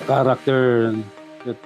character that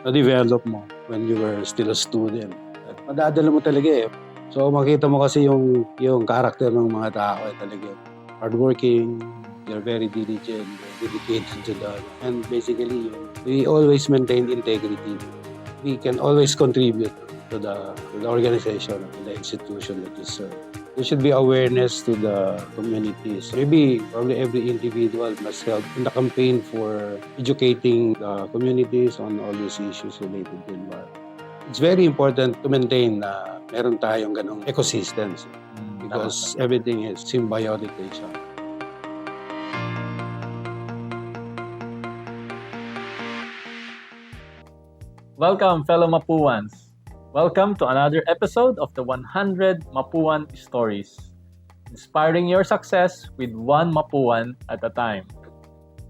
na-develop mo when you were still a student. At madadala mo talaga eh. So makita mo kasi yung character ng mga tao ay talaga hardworking, they're very diligent, they're dedicated to that. And basically, we always maintain integrity. We can always contribute to the organization, to the institution that we serve. There should be awareness to the communities. Maybe probably every individual must help in the campaign for educating the communities on all these issues related to environment. It's very important to maintain na meron tayong ganong ecosystems because everything is symbiotic to each other. Welcome, fellow Mapuans. Welcome to another episode of the 100 Mapuan Stories, inspiring your success with one Mapuan at a time.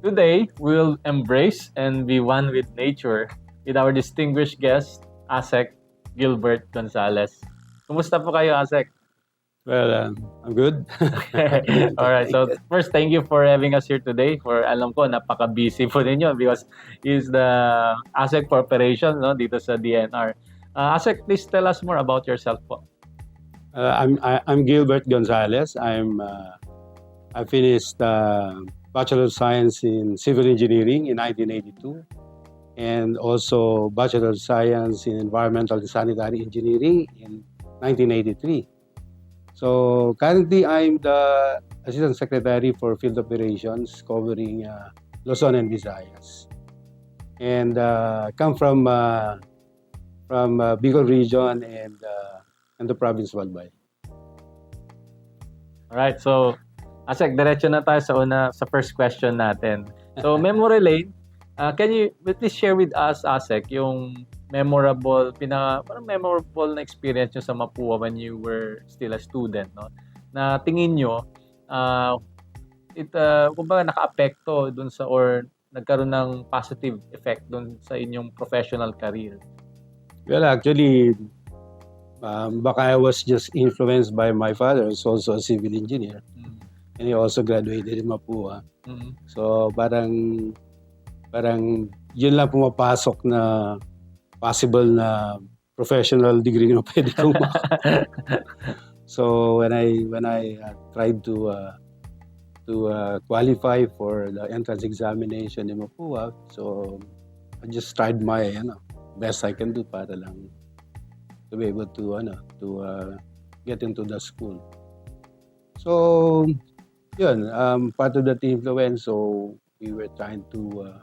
Today, we'll embrace and be one with nature with our distinguished guest, Asek Gilbert Gonzalez. Kumusta po kayo, Asek? Well, I'm good. All right. So first, thank you for having us here today. For alam ko napaka-busy po ninyo because he's the Asek Corporation dito sa DNR. Asek, please tell us more about yourself po. I'm Gilbert Gonzalez. I finished Bachelor of Science in Civil Engineering in 1982 and also Bachelor of Science in Environmental and Sanitary Engineering in 1983. So currently, I'm the Assistant Secretary for Field Operations covering Luzon and Visayas, and come from Bicol region and the province of Albay. Alright, so Asek, diretso na tayo sa first question natin. So memory lane, can you please share with us, Asek, yung parang memorable na experience nyo sa Mapua when you were still a student, no? Na tingin nyo, kumbaga naka-apekto dun sa or nagkaroon ng positive effect dun sa inyong professional career? Well, actually, baka I was just influenced by my father, who's also a civil engineer. And he also graduated in Mapua. So parang yun lang pumapasok na possible na professional degree na pwede kong So when I tried to qualify for the entrance examination in Mapua, so I just tried my best I can do para lang to be able to get into the school. So yun, part of that influence, so we were trying to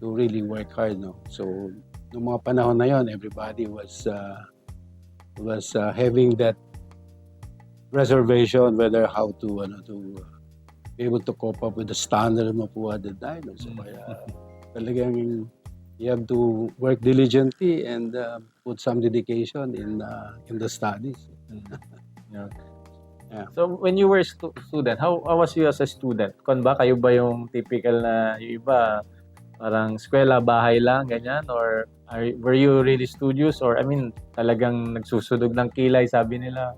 really work hard, no? So noong mga panahon na yon, everybody was having that reservation whether how to be able to cope up with the standard of Mapua at the time. So kaya talagang you have to work diligently and put some dedication in the studies. Yeah. So when you were student, how was you as a student? Kayo ba yung typical na yung iba parang eskwela, bahay lang, ganyan? Or were you really studious? Or talagang nagsusudog ng kilay, sabi nila?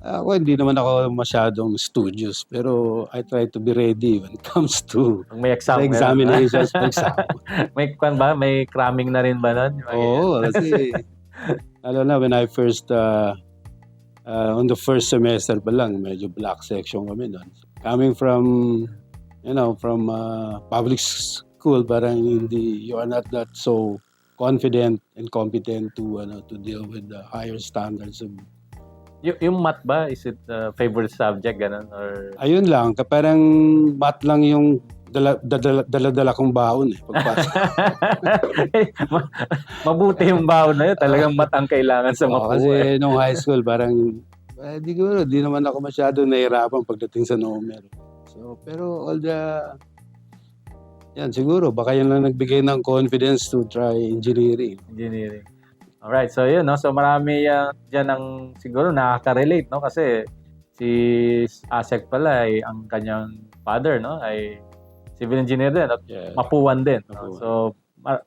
Well, hindi naman ako masyadong studious, pero I try to be ready when it comes to may exam, the examinations. May cramming na rin ba nun? Oo, kasi lalo na when I first, on the first semester pa lang, medyo black section kami nun. Coming from public school, parang you are not that so confident and competent to deal with the higher standards of. Yung math ba, is it favorite subject ganun or ayun lang, parang math lang yung dala kong baon pagpasok. Mabuti yung baon na yun, talagang math ang kailangan sa Mapua. Kasi nung high school parang di naman ako masyado nahirapan pagdating sa numero. So pero siguro baka yan lang nagbigay ng confidence to try engineering. Alright, so yun, no? So marami dyan ang siguro nakaka-relate, no? Kasi si Asek pala ang kanyang father, no? Ay civil engineer din at Mapuan din. No? So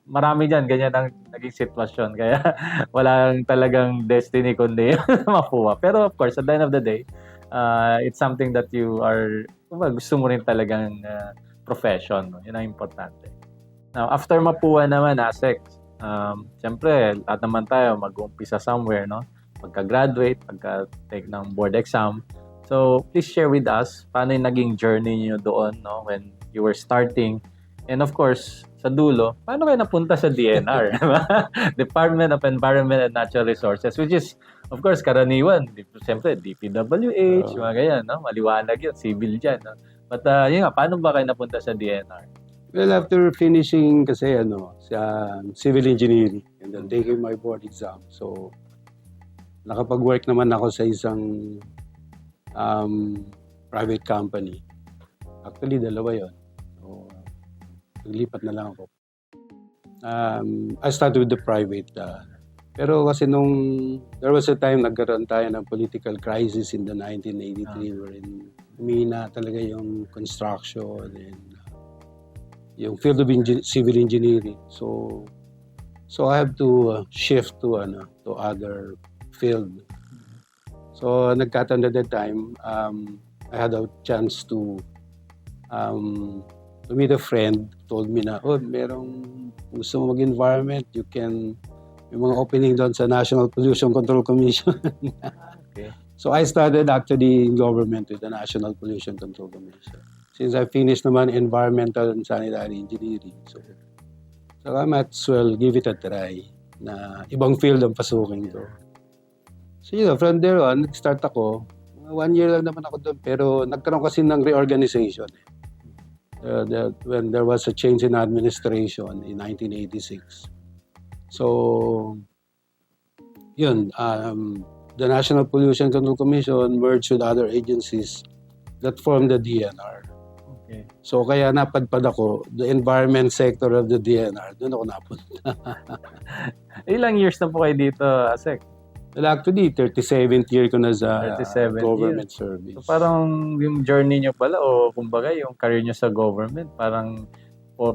marami dyan, ganyan ang naging sitwasyon. Kaya walang talagang destiny kundi Mapua. Pero of course, at the end of the day, it's something that you are, gusto mo rin talagang profession. No? Yun ang importante. Now, after mapuha naman, ASEC, siyempre, lahat naman tayo mag-umpisa somewhere, no? Pagka-graduate, pagka-take ng board exam. So, please share with us paano yung naging journey niyo doon, no? When you were starting. And of course, sa dulo, paano kayo napunta sa DNR? Department of Environment and Natural Resources, which is, of course, karaniwan. Siyempre, DPWH, mga ganyan, no? Maliwanag yun, civil dyan, no? But, yun nga, paano ba kayo napunta sa DNR? Well, after finishing kasi sa civil engineering and then taking my board exam. So, nakapag-work naman ako sa isang private company. Actually, dalawa yon. So, naglipat na lang ako. I started with the private. Pero kasi there was a time nagkaroon tayo ng political crisis in the 1983 wherein humina talaga yung construction and yung field of civil engineering. So I have to shift to other field. So nagkataon at that time, I had a chance to meet a friend. Told me na, merong gusto mo mag-environment, may mga opening doon sa National Pollution Control Commission. Okay. So I started actually in government with the National Pollution Control Commission. Since I finished naman environmental and sanitary engineering. So I might as well give it a try na ibang field ang pasukin ko. So from there on, nag-start ako. 1 year lang naman ako doon. Pero nagkaroon kasi ng reorganization. When there was a change in administration in 1986. So, yun, the National Pollution Control Commission merged with other agencies that formed the DNR. Okay. So, kaya napadpad ako, the environment sector of the DNR, doon ako napunta. Ilang years na po kayo dito, ASEC? Well, actually, 37th year ko na sa 37th government service. So, parang yung journey nyo pala, o kumbaga yung career nyo sa government, parang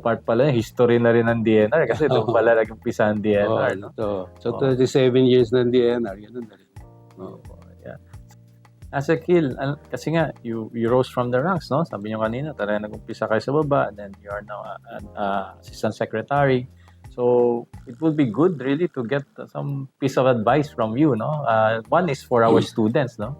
part pala, history na rin ng DNR kasi doon pala nag-umpisa ang DNR. No? So 37 years ng DNR, yun na rin. Yeah. ASEC Hill, kasi nga, you rose from the ranks, no? Sabi nyo kanina, talaga nag-umpisa kayo sa baba, and then you are now an assistant secretary. So, it would be good really to get some piece of advice from you, no? One is for our students, no?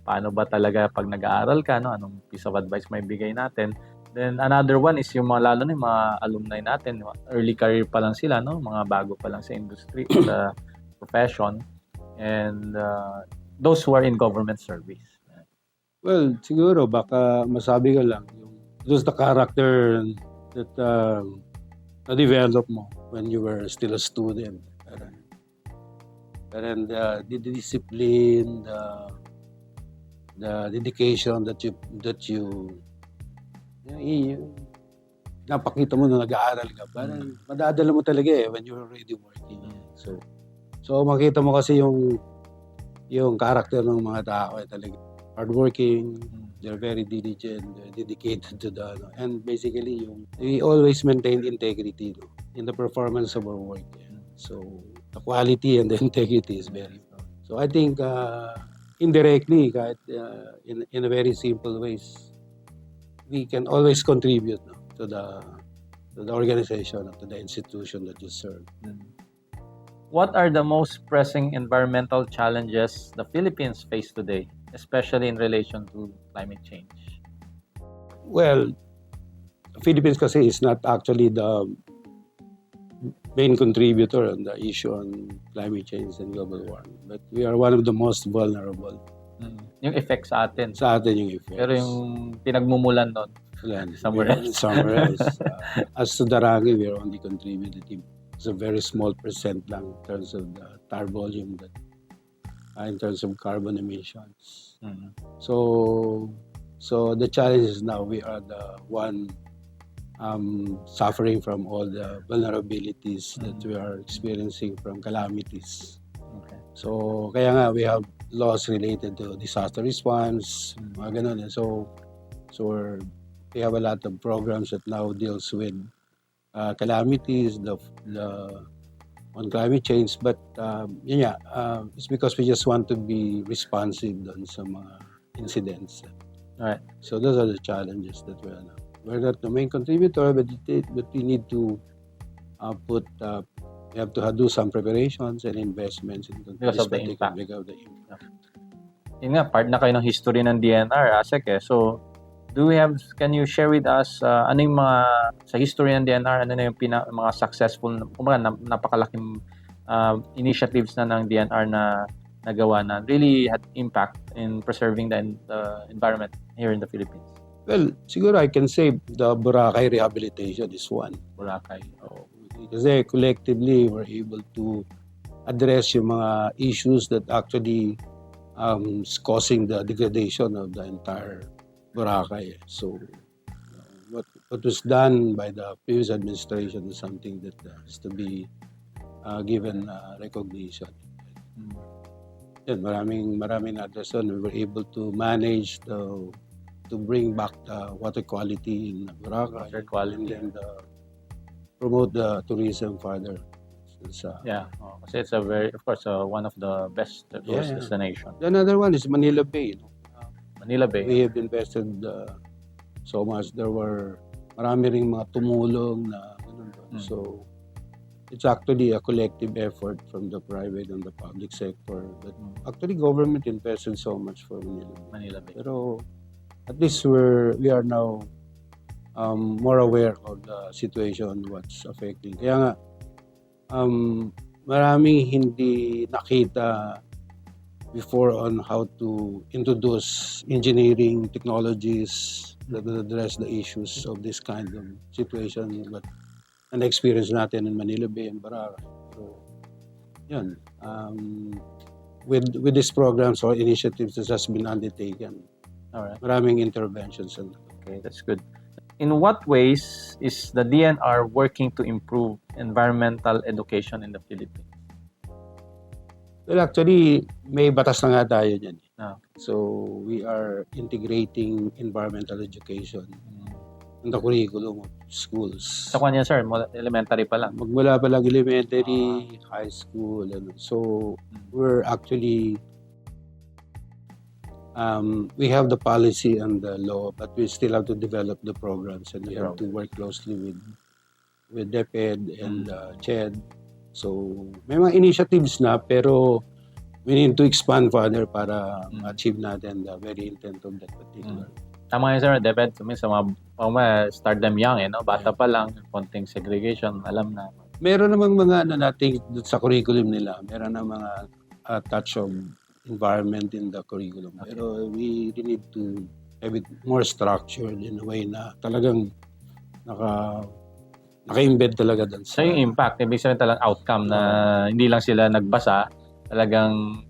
Paano ba talaga pag nag-aaral ka, no? Anong piece of advice may bigay natin? Then, another one is yung lalo na yung mga alumni natin, early career pa lang sila, no? Mga bago pa lang sa industry, sa profession, and those who are in government service. Well, siguro, baka masabi ko lang, just the character that na-develop mo when you were still a student. And the discipline, the dedication that you napakita mo na nag-aaral ka. Parang madadala mo talaga when you're already working. So makita mo kasi yung character ng mga tao ay talaga hardworking, they're very diligent, they're dedicated to and basically we always maintain integrity in the performance of our work. So the quality and the integrity is very important. So I think indirectly, kahit in a very simple ways, we can always contribute to the organization or to the institution that you serve. What are the most pressing environmental challenges the Philippines face today, especially in relation to climate change? Well, the Philippines kasi is not actually the main contributor on the issue on climate change and global warming. But we are one of the most vulnerable. Yung effects sa atin. Sa atin yung effects. Pero yung pinagmumulan doon, somewhere else. As to Daragi, we are only contributing. It's a very small percent lang in terms of the tar volume, in terms of carbon emissions. So the challenge is now we are the one suffering from all the vulnerabilities that we are experiencing from calamities. Okay. So kaya nga we have laws related to disaster response, mga ganun. So we have a lot of programs that now deals with calamities, on climate change, but it's because we just want to be responsive on some incidents. Right. So those are the challenges that we are now. we're not the main contributor, but we need to we have to do some preparations and investments into Because this of the particular- impact. because of the impact. Yun nga, part na kayo ng history ng DNR, Asek eh. So, can you share with us ano yung mga, sa history ng DNR, ano na yung mga successful, kumbaga napakalaking initiatives na ng DNR na nagawa na really had impact in preserving the environment here in the Philippines? Well, siguro I can say the Boracay rehabilitation is one. Boracay. Oh, kasi collectively, we're able to address yung mga issues that actually is causing the degradation of the entire Boracay. So, what was done by the previous administration is something that has to be given recognition. Yan, maraming address on. We were able to manage to bring back the water quality in Boracay. Water quality. And promote the tourism further. Kasi it's of course, one of the best tourist destinations. Another one is Manila Bay. Manila Bay. We have invested so much. There were marami ring mga tumulong na So, it's actually a collective effort from the private and the public sector. But actually, government invested so much for Manila Bay. Pero at least we are now more aware of the situation, what's affecting. Kaya nga, maraming hindi nakita before on how to introduce engineering technologies that will address the issues of this kind of situation. But an experience natin in Manila Bay and Boracay. So, yun. With these programs or initiatives that has been undertaken, Alright. maraming interventions. Okay, that's good. In what ways is the DNR working to improve environmental education in the Philippines? Well, actually, may batas na nga tayo dyan. So, we are integrating environmental education in the curriculum of schools. sa kanya, sir, elementary pa lang. Magmula pa lang elementary, high school. So, we're actually, we have the policy and the law, but we still have to develop the programs and we have to work closely with DepEd and CHED. So, may mga initiatives na, pero we need to expand further para achieve natin the very intent of that particular. Tama yun, sir. Depende sa mga start them young, no? Bata pa lang, konting segregation, alam na. Meron namang mga natin sa curriculum nila. Meron na mga touch of environment in the curriculum. Okay. Pero we need to have it more structured in a way na talagang naka-embed talaga doon. So yung impact, ibig sabihin talagang outcome na hindi lang sila nagbasa, talagang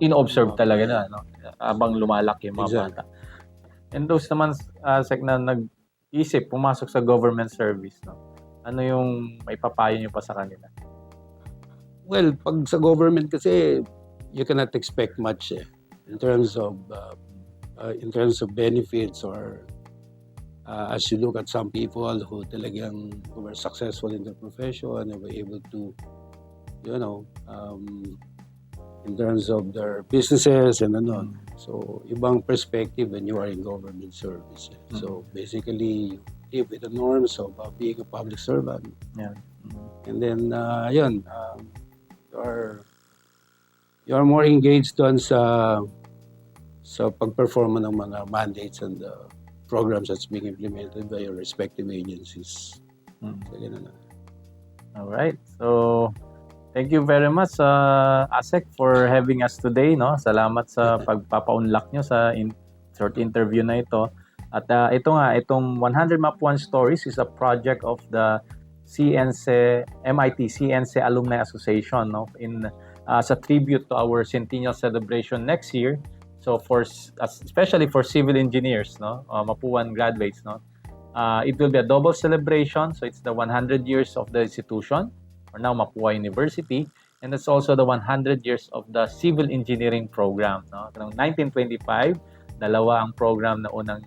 in-observe talaga na, no? Habang lumalaki yung mga bata. And those naman, na nag-isip, pumasok sa government service, no? Ano yung may papayo nyo pa sa kanila? Well, pag sa government kasi, you cannot expect much in terms of benefits or as you look at some people who talagang who were successful in their profession and were able to, in terms of their businesses and ano. So, ibang perspective when you are in government service. So, basically, you live with the norms of being a public servant. Yeah. And then, you are more engaged doon sa pag-perform ng mga mandates and programs that's being implemented by your respective agencies. So, ganun na. Alright. So, thank you very much, Asek, for having us today. No? Salamat sa pagpapaunlak nyo sa short interview na ito. At itong 100 Map 1 Stories is a project of the MIT CNC Alumni Association, no? As a tribute to our centennial celebration next year. So especially for civil engineers, no, Mapuan graduates, no, it will be a double celebration. So it's the 100 years of the institution, or now Mapua University, and it's also the 100 years of the civil engineering program. No, noong 1925, dalawa ang program na unang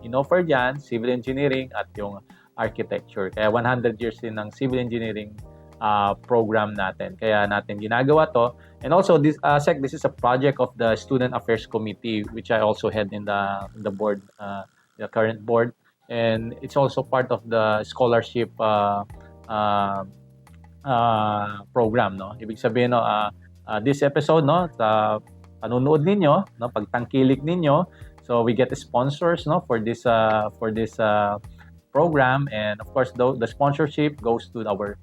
inoffer diyan, civil engineering at yung architecture. Kaya 100 years din ng civil engineering program natin. Kaya natin ginagawa to. And also, this is a project of the Student Affairs Committee, which I also head in the board the current board, and it's also part of the scholarship program, no? Ibig sabihin, no, this episode, no, sa panunood ninyo, no, pagtangkilik ninyo, so we get sponsors, no, for this program, and of course the sponsorship goes to our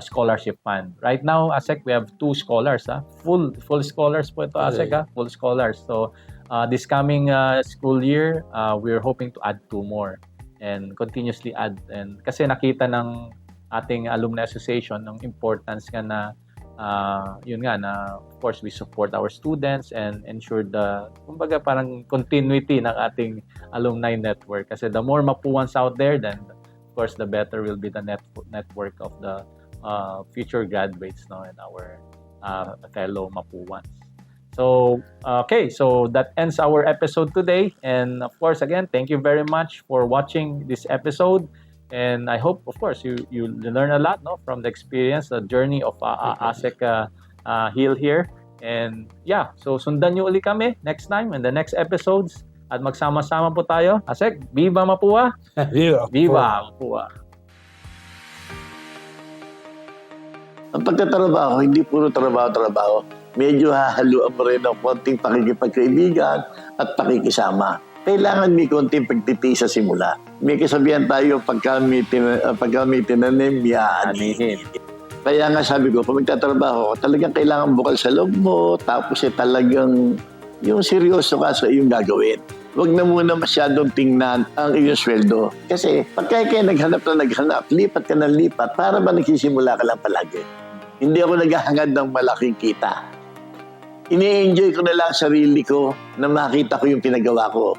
scholarship fund. Right now, ASEC, we have 2 scholars, full scholars po ito, ASEC, full scholars. So this coming school year, we're hoping to add 2 more and continuously add, and kasi nakita ng ating alumni association ng importance nga na yun nga na of course we support our students and ensure the kumbaga parang continuity ng ating alumni network, kasi the more Mapuans out there, then of course the better will be the network of the future graduates, no, and our fellow Mapuans. So okay, so that ends our episode today, and of course again, thank you very much for watching this episode. And I hope, of course, you learn a lot, no, from the experience, the journey of ASEC Hill here. And yeah, so sundan nyo uli kami next time in the next episodes. At magsama-sama po tayo. ASEC, Viva Mapua! Viva! Viva Mapua! Ang pagtatrabaho, hindi puro trabaho. Medyo hahaluan mo rin ng konting pakikipagkaibigan at pakikisama. Kailangan may konting pagtitiis sa simula. May kasabihan tayo, pagka may tinanim, yaanihin. Kaya nga sabi ko, kung magtatrabaho, talagang kailangan bukal sa loob mo, tapos talagang yung seryoso ka sa iyong gagawin. Huwag na muna masyadong tingnan ang iyong sweldo. Kasi pagka kayo naghanap, lipat ka ng lipat, para ba nagsisimula ka lang palagi? Hindi ako naghahangad ng malaking kita. Ini-enjoy ko na lang sarili ko na makita ko yung pinagawa ko.